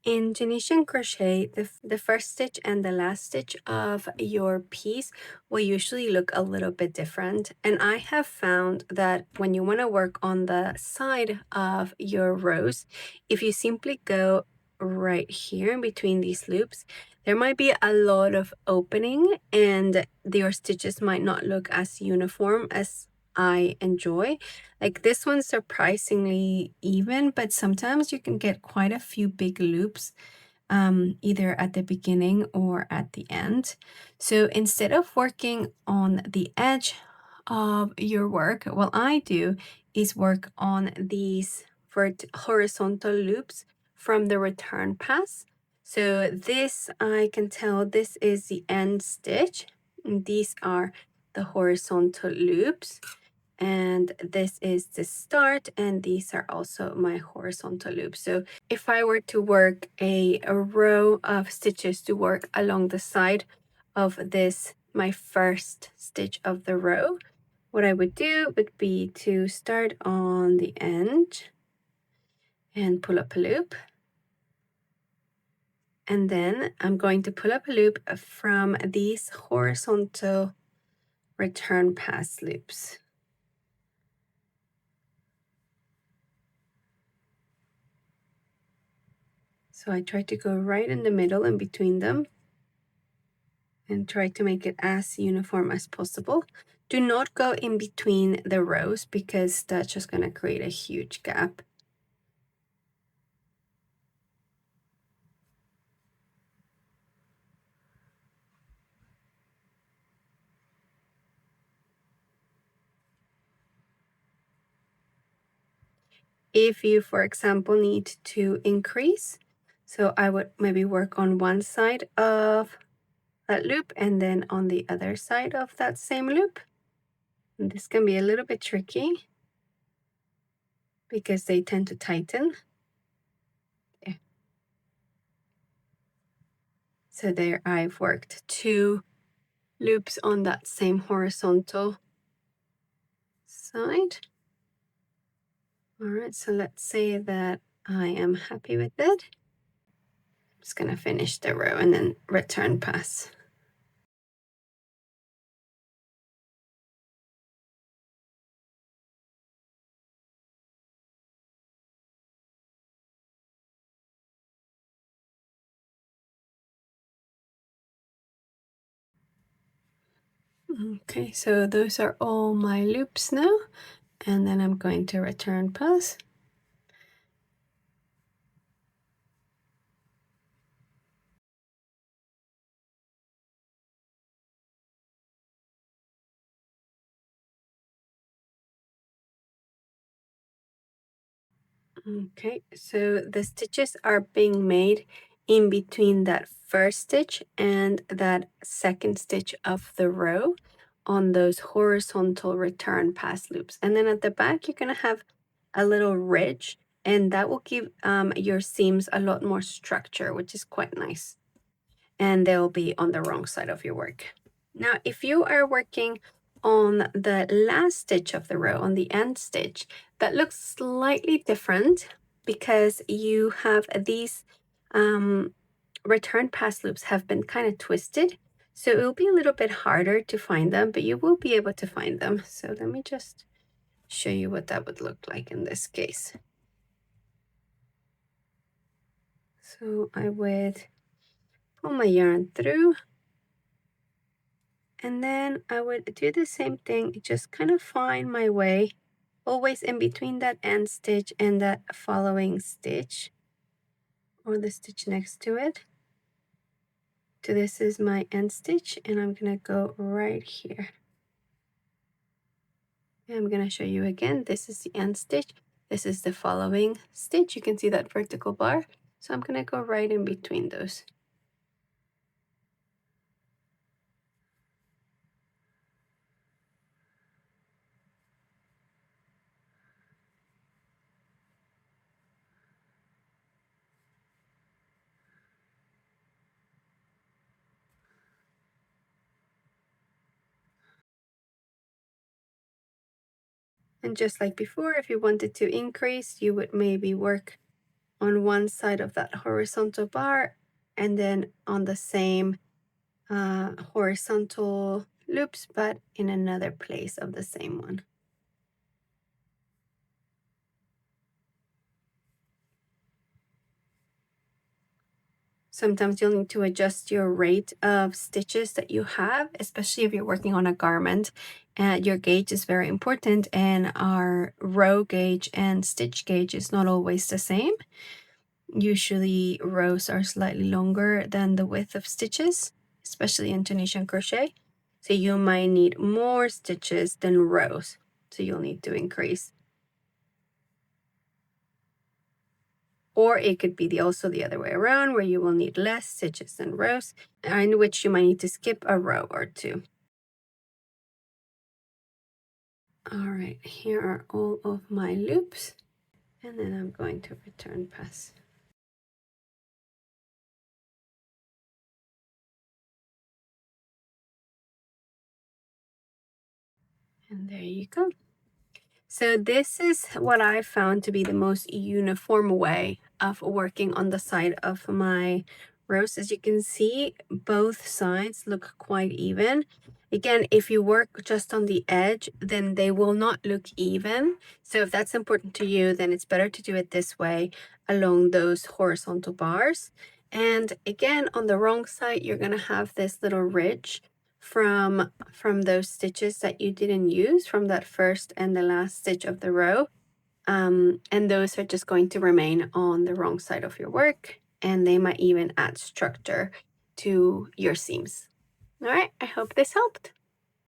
In Tunisian crochet, the first stitch and the last stitch of your piece will usually look a little bit different. And I have found that when you want to work on the side of your rows, if you simply go right here in between these loops, there might be a lot of opening and your stitches might not look as uniform as I enjoy. Like this one's surprisingly even, but sometimes you can get quite a few big loops either at the beginning or at the end. So instead of working on the edge of your work, what I do is work on these horizontal loops from the return pass. So this, I can tell this is the end stitch. And these are the horizontal loops. And this is the start, and these are also my horizontal loops. So if I were to work a row of stitches to work along the side of this, my first stitch of the row, what I would do would be to start on the end and pull up a loop. And then I'm going to pull up a loop from these horizontal return pass loops. So I try to go right in the middle in between them and try to make it as uniform as possible. Do not go in between the rows because that's just going to create a huge gap. If you, for example, need to increase, so I would maybe work on one side of that loop and then on the other side of that same loop. And this can be a little bit tricky because they tend to tighten. Yeah. So there I've worked 2 loops on that same horizontal side. All right, so let's say that I am happy with it. I'm just gonna finish the row and then return pass. Okay, so those are all my loops now, and then I'm going to return pass. Okay, so the stitches are being made in between that first stitch and that second stitch of the row on those horizontal return pass loops. And then at the back, you're gonna have a little ridge, and that will give your seams a lot more structure, which is quite nice. And they'll be on the wrong side of your work. Now, if you are working on the last stitch of the row, on the end stitch, that looks slightly different because you have these return pass loops have been kind of twisted. So it will be a little bit harder to find them, but you will be able to find them. So let me just show you what that would look like in this case. So I would pull my yarn through, and then I would do the same thing, just kind of find my way, always in between that end stitch and that following stitch, or the stitch next to it. So this is my end stitch, and I'm gonna go right here. And I'm gonna show you again, this is the end stitch, this is the following stitch. You can see that vertical bar. So I'm gonna go right in between those. And just like before, if you wanted to increase, you would maybe work on one side of that horizontal bar, and then on the same horizontal loops, but in another place of the same one. Sometimes you'll need to adjust your rate of stitches that you have, especially if you're working on a garment. Your gauge is very important, and our row gauge and stitch gauge is not always the same. Usually rows are slightly longer than the width of stitches, especially in Tunisian crochet. So you might need more stitches than rows. So you'll need to increase. Or it could be also the other way around, where you will need less stitches than rows, in which you might need to skip a row or two. All right, here are all of my loops. And then I'm going to return pass. And there you go. So this is what I found to be the most uniform way of working on the side of my rows. As you can see, both sides look quite even. Again, if you work just on the edge, then they will not look even. So if that's important to you, then it's better to do it this way along those horizontal bars. And again, on the wrong side, you're going to have this little ridge from those stitches that you didn't use from that first and the last stitch of the row. And those are just going to remain on the wrong side of your work, and they might even add structure to your seams. All right, I hope this helped.